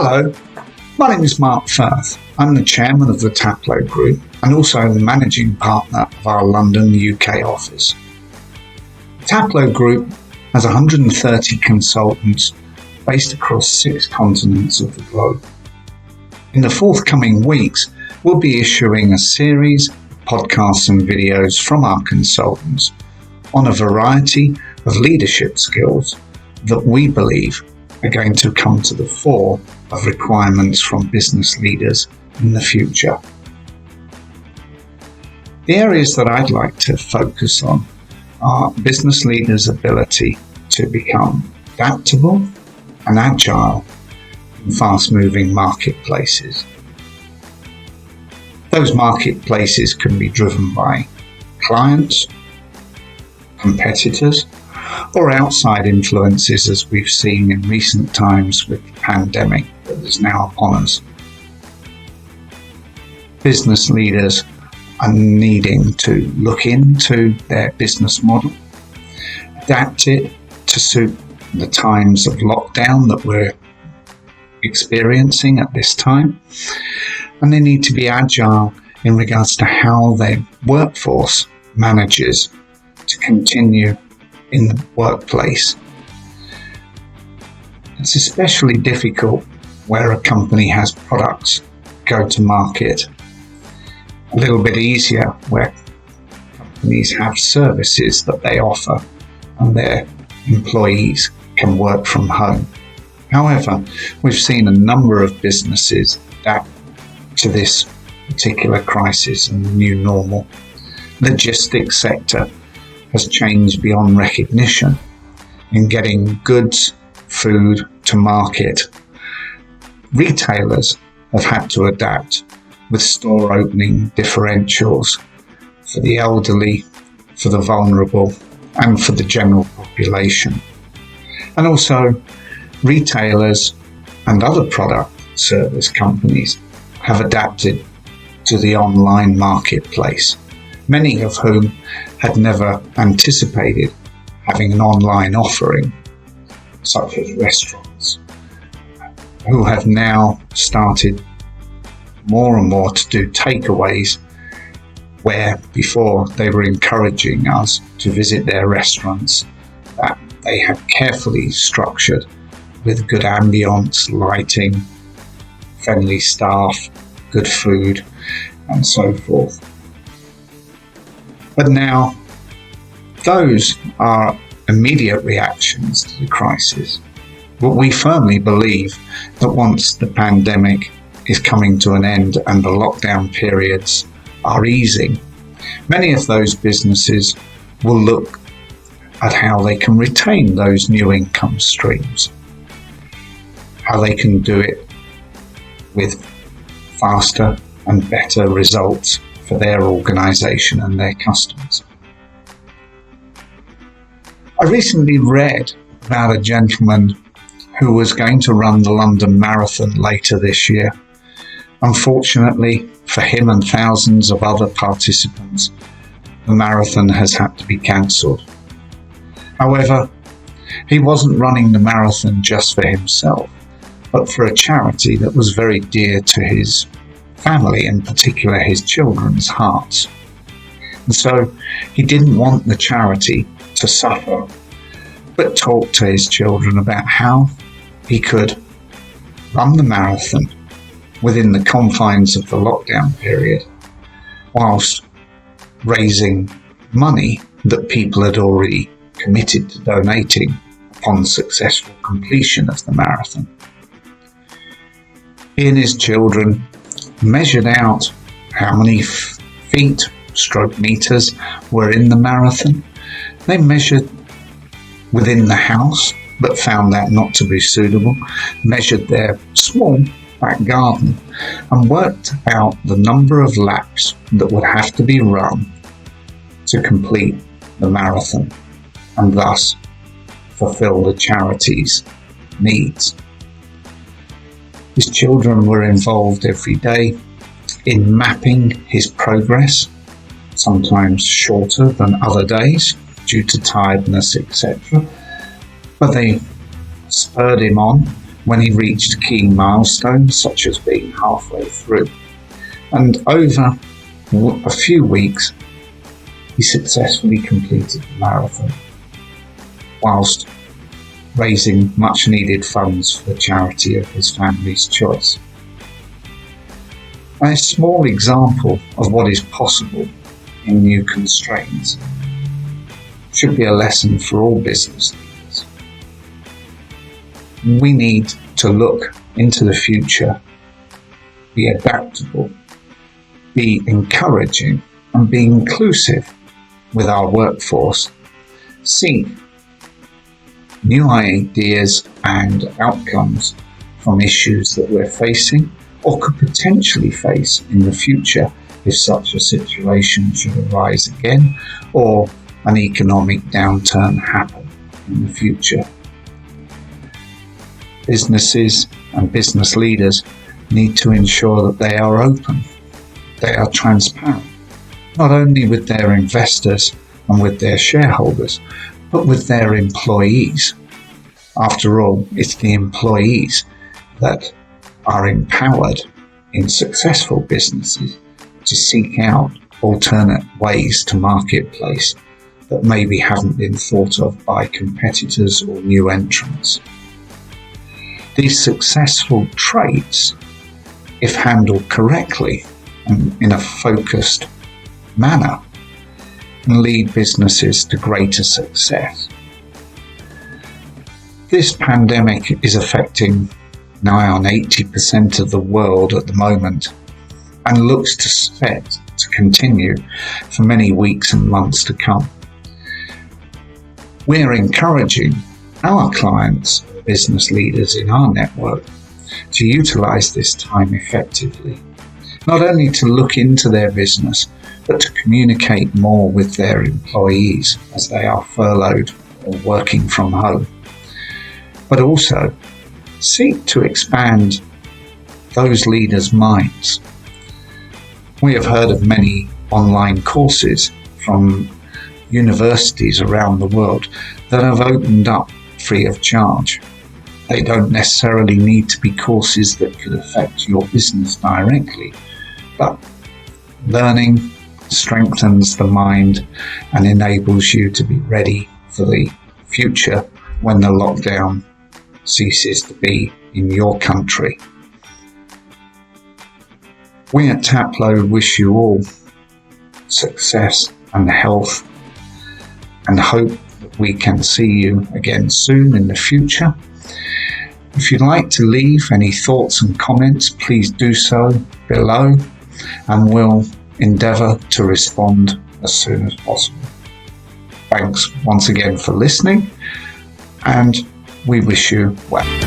Hello, my name is Mark Firth. I'm the chairman of the Taplow Group and also the managing partner of our London, UK office. The Taplow Group has 130 consultants based across 6 continents of the globe. In the forthcoming weeks, we'll be issuing a series of podcasts and videos from our consultants on a variety of leadership skills that we believe are going to come to the fore of requirements from business leaders in the future. The areas that I'd like to focus on are business leaders' ability to become adaptable and agile in fast-moving marketplaces. Those marketplaces can be driven by clients, competitors, or outside influences, as we've seen in recent times with the pandemic that is now upon us. Business leaders are needing to look into their business model, adapt it to suit the times of lockdown that we're experiencing at this time, and they need to be agile in regards to how their workforce manages to continue in the workplace. It's especially difficult where a company has products go to market. A little bit easier where companies have services that they offer and their employees can work from home. However, we've seen a number of businesses adapt to this particular crisis and the new normal. Logistics sector has changed beyond recognition in getting goods, food to market. Retailers have had to adapt with store opening differentials for the elderly, for the vulnerable, and for the general population. And also, retailers and other product service companies have adapted to the online marketplace, many of whom had never anticipated having an online offering, such as restaurants, who have now started more and more to do takeaways, where before they were encouraging us to visit their restaurants that they had carefully structured with good ambience, lighting, friendly staff, good food, and so forth. But now, those are immediate reactions to the crisis. But we firmly believe that once the pandemic is coming to an end and the lockdown periods are easing, many of those businesses will look at how they can retain those new income streams, how they can do it with faster and better results for their organisation and their customers. I recently read about a gentleman who was going to run the London Marathon later this year. Unfortunately for him and thousands of other participants, the marathon has had to be cancelled. However, he wasn't running the marathon just for himself, but for a charity that was very dear to his family, in particular his children's hearts. And so he didn't want the charity to suffer, but talked to his children about how he could run the marathon within the confines of the lockdown period, whilst raising money that people had already committed to donating upon successful completion of the marathon. He and his children measured out how many feet, stroke meters, were in the marathon. They measured within the house, but found that not to be suitable, measured their small back garden, and worked out the number of laps that would have to be run to complete the marathon, and thus fulfill the charity's needs. His children were involved every day in mapping his progress, sometimes shorter than other days due to tiredness, etc. But they spurred him on when he reached key milestones such as being halfway through. And over a few weeks, he successfully completed the marathon, whilst raising much needed funds for the charity of his family's choice. A small example of what is possible in new constraints should be a lesson for all business leaders. We need to look into the future, be adaptable, be encouraging, and be inclusive with our workforce. Seek new ideas and outcomes from issues that we're facing or could potentially face in the future if such a situation should arise again or an economic downturn happen in the future. Businesses and business leaders need to ensure that they are open, they are transparent, not only with their investors and with their shareholders, but with their employees. After all, it's the employees that are empowered in successful businesses to seek out alternate ways to marketplace that maybe haven't been thought of by competitors or new entrants. These successful traits, if handled correctly and in a focused manner, can lead businesses to greater success. This pandemic is affecting nigh on 80% of the world at the moment and looks set to continue for many weeks and months to come. We're encouraging our clients, business leaders in our network, to utilize this time effectively, not only to look into their business, but to communicate more with their employees as they are furloughed or working from home, but also seek to expand those leaders' minds. We have heard of many online courses from universities around the world that have opened up free of charge. They don't necessarily need to be courses that could affect your business directly, but learning strengthens the mind and enables you to be ready for the future when the lockdown ceases to be in your country. We at Taplow wish you all success and health and hope that we can see you again soon in the future. If you'd like to leave any thoughts and comments, please do so below and we'll endeavour to respond as soon as possible. Thanks once again for listening and we wish you well.